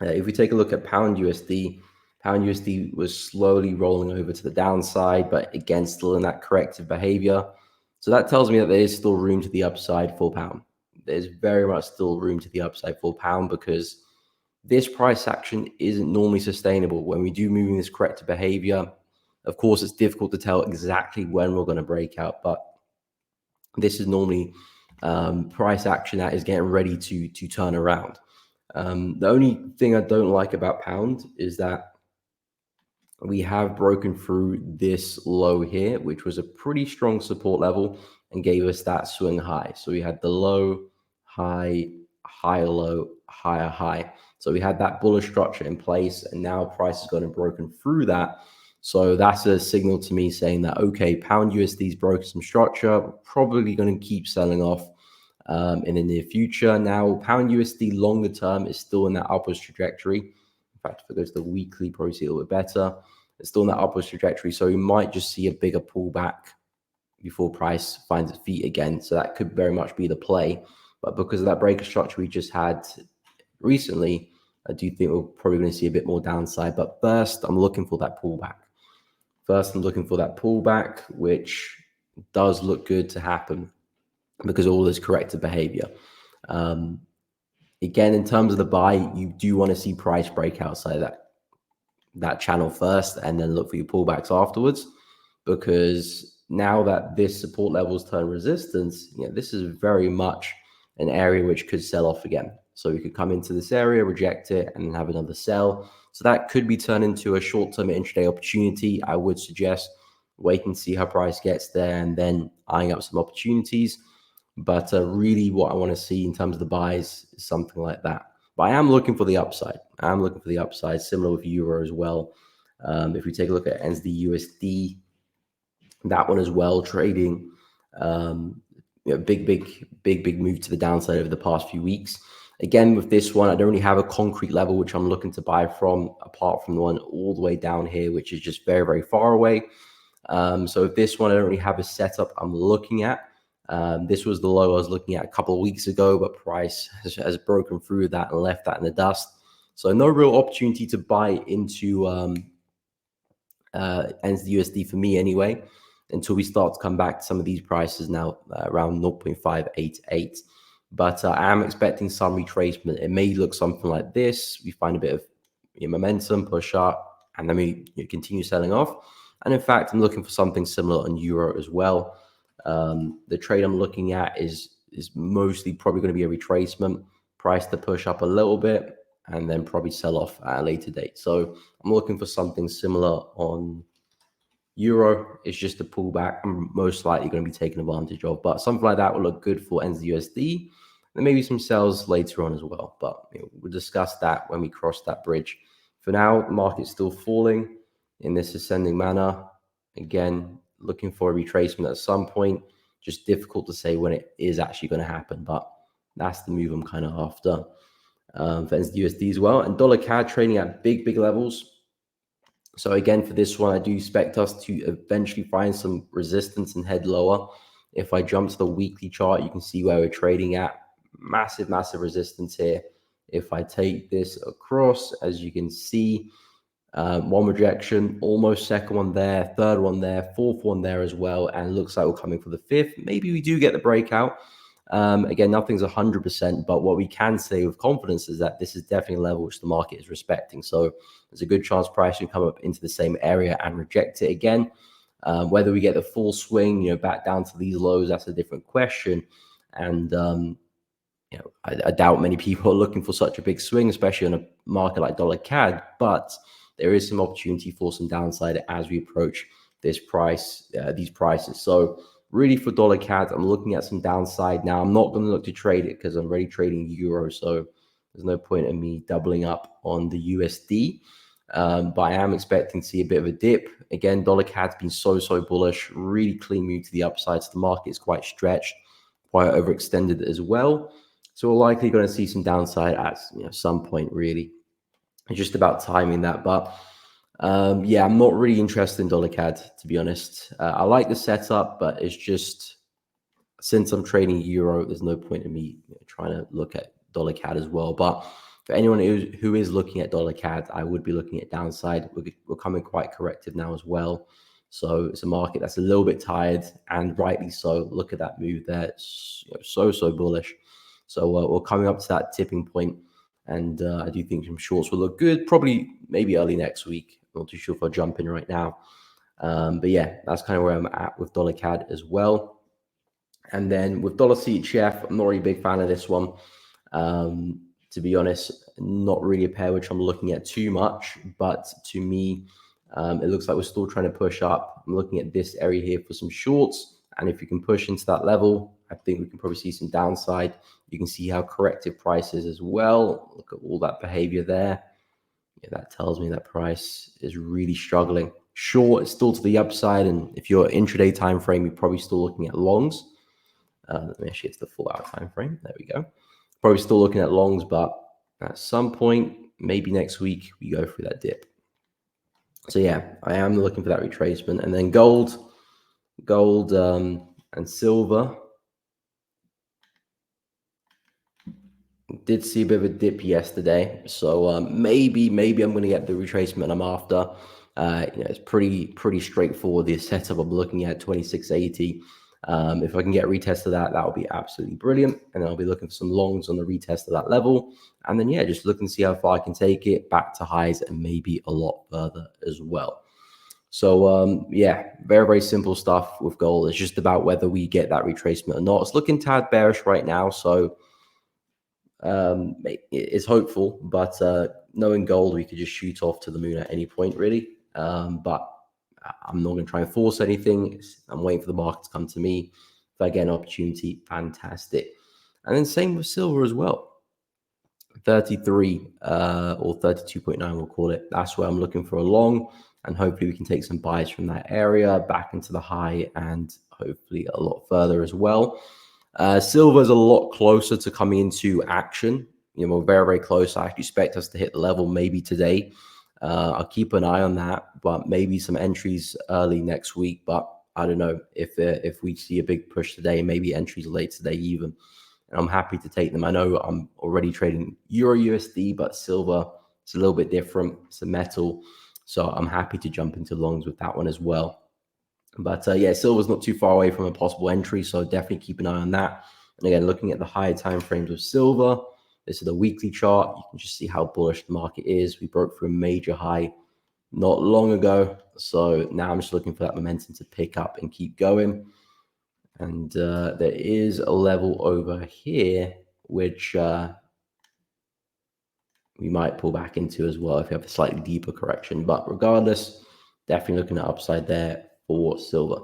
If we take a look at pound USD was slowly rolling over to the downside, but again, still in that corrective behavior. So that tells me that there is still room to the upside for pound. There's very much still room to the upside for pound, because this price action isn't normally sustainable. When we do move in this corrective behavior, of course, it's difficult to tell exactly when we're going to break out, but this is normally price action that is getting ready to turn around. The only thing I don't like about pound is that we have broken through this low here, which was a pretty strong support level and gave us that swing high. So we had the low, high, higher low, higher high. So we had that bullish structure in place, and now price has gone and broken through that. So that's a signal to me saying that, okay, pound USD's broken some structure, probably going to keep selling off in the near future. Now, pound USD longer term is still in that upwards trajectory. In fact, if it goes to the weekly, probably see a little bit better. It's still in that upwards trajectory. So we might just see a bigger pullback before price finds its feet again. So that could very much be the play. But because of that breaker structure we just had recently, I do think we're probably going to see a bit more downside. But first, I'm looking for that pullback. Which does look good to happen because of all this corrective behavior. Again, in terms of the buy, you do want to see price break outside that channel first, and then look for your pullbacks afterwards, because now that this support levels turn resistance, this is very much an area which could sell off again. So we could come into this area, reject it, and then have another sell. So that could be turned into a short-term intraday opportunity. I would suggest wait and see how price gets there and then eyeing up some opportunities. But really what I want to see in terms of the buys is something like that. But I am looking for the upside. Similar with Euro as well. If we take a look at USD, that one as well, trading big move to the downside over the past few weeks. Again, with this one, I don't really have a concrete level which I'm looking to buy from, apart from the one all the way down here, which is just very, very far away. So with this one, I don't really have a setup I'm looking at. This was the low I was looking at a couple of weeks ago, but price has broken through that and left that in the dust. So no real opportunity to buy into USD for me anyway, until we start to come back to some of these prices now around 0.588. But I am expecting some retracement. It may look something like this. We find a bit of momentum, push up, and then we continue selling off. And in fact, I'm looking for something similar on Euro as well. The trade I'm looking at is mostly probably going to be a retracement, price to push up a little bit, and then probably sell off at a later date. So I'm looking for something similar on Euro. It's just a pullback I'm most likely going to be taking advantage of, but something like that will look good for USD. And maybe some sales later on as well, but we'll discuss that when we cross that bridge. For now, the market's still falling in this ascending manner. Again, looking for a retracement at some point. Just difficult to say when it is actually going to happen, but that's the move I'm kind of after for USD as well. And dollar CAD trading at big levels. So again, for this one, I do expect us to eventually find some resistance and head lower. If I jump to the weekly chart, you can see where we're trading at. Massive resistance here. If I take this across, as you can see, one rejection, almost second one there, third one there, fourth one there as well, and it looks like we're coming for the fifth. Maybe we do get the breakout. Again, nothing's 100%, but what we can say with confidence is that this is definitely a level which the market is respecting. So there's a good chance price can come up into the same area and reject it again. Whether we get the full swing, back down to these lows, that's a different question. And I doubt many people are looking for such a big swing, especially on a market like dollar CAD, but there is some opportunity for some downside as we approach this price, these prices. So really for dollar CAD, I'm looking at some downside now. I'm not going to look to trade it because I'm already trading Euro, so there's no point in me doubling up on the USD. But I am expecting to see a bit of a dip. Again, dollar CAD's been so bullish, really clean move to the upside. So the market is quite stretched, quite overextended as well. So we're likely going to see some downside at some point, really. It's just about timing that. But yeah, I'm not really interested in dollar CAD, to be honest. I like the setup, but it's just, since I'm trading Euro, there's no point in me trying to look at dollar CAD as well. But for anyone who is looking at dollar CAD, I would be looking at downside. We're coming quite corrective now as well. So it's a market that's a little bit tired, and rightly so. Look at that move there. It's, so bullish. So we're coming up to that tipping point, and I do think some shorts will look good. Probably maybe early next week. I'm not too sure if I'll jump in right now. But yeah, that's kind of where I'm at with dollar CAD as well. And then with dollar CHF, I'm not really a big fan of this one. To be honest, not really a pair which I'm looking at too much, but to me, it looks like we're still trying to push up. I'm looking at this area here for some shorts, and if you can push into that level, I think we can probably see some downside. You can see how corrective price is as well. Look at all that behavior there. Yeah, that tells me that price is really struggling. Short is still to the upside, and if you're intraday time frame, you're probably still looking at longs. Let me actually get to the 4 hour time frame. There we go. Probably still looking at longs, but at some point, maybe next week, we go through that dip. So yeah, I am looking for that retracement. And then gold, and silver. Did see a bit of a dip yesterday, so maybe I'm going to get the retracement I'm after. It's pretty straightforward. The setup I'm looking at 2680. If I can get a retest of that would be absolutely brilliant. And then I'll be looking for some longs on the retest of that level. And then yeah, just looking to see how far I can take it back to highs and maybe a lot further as well. So yeah, very simple stuff with gold. It's just about whether we get that retracement or not. It's looking tad bearish right now, so it's hopeful, but knowing gold, we could just shoot off to the moon at any point, really. But I'm not going to try and force anything. I'm waiting for the market to come to me. If I get an opportunity, fantastic. And then same with silver as well. 33 or 32.9, we'll call it. That's where I'm looking for a long, and hopefully we can take some buys from that area back into the high and hopefully a lot further as well. Silver is a lot closer to coming into action. We're very close. I expect us to hit the level maybe today. I'll keep an eye on that, but maybe some entries early next week. But I don't know if we see a big push today, maybe entries late today even. And I'm happy to take them. I know I'm already trading EURUSD, but silver, it's a little bit different. It's a metal. So I'm happy to jump into longs with that one as well. But yeah, silver's not too far away from a possible entry, so definitely keep an eye on that. And again, looking at the higher time frames of silver, this is the weekly chart. You can just see how bullish the market is. We broke through a major high not long ago, so now I'm just looking for that momentum to pick up and keep going. And there is a level over here which we might pull back into as well if we have a slightly deeper correction. But regardless, definitely looking at upside there for silver.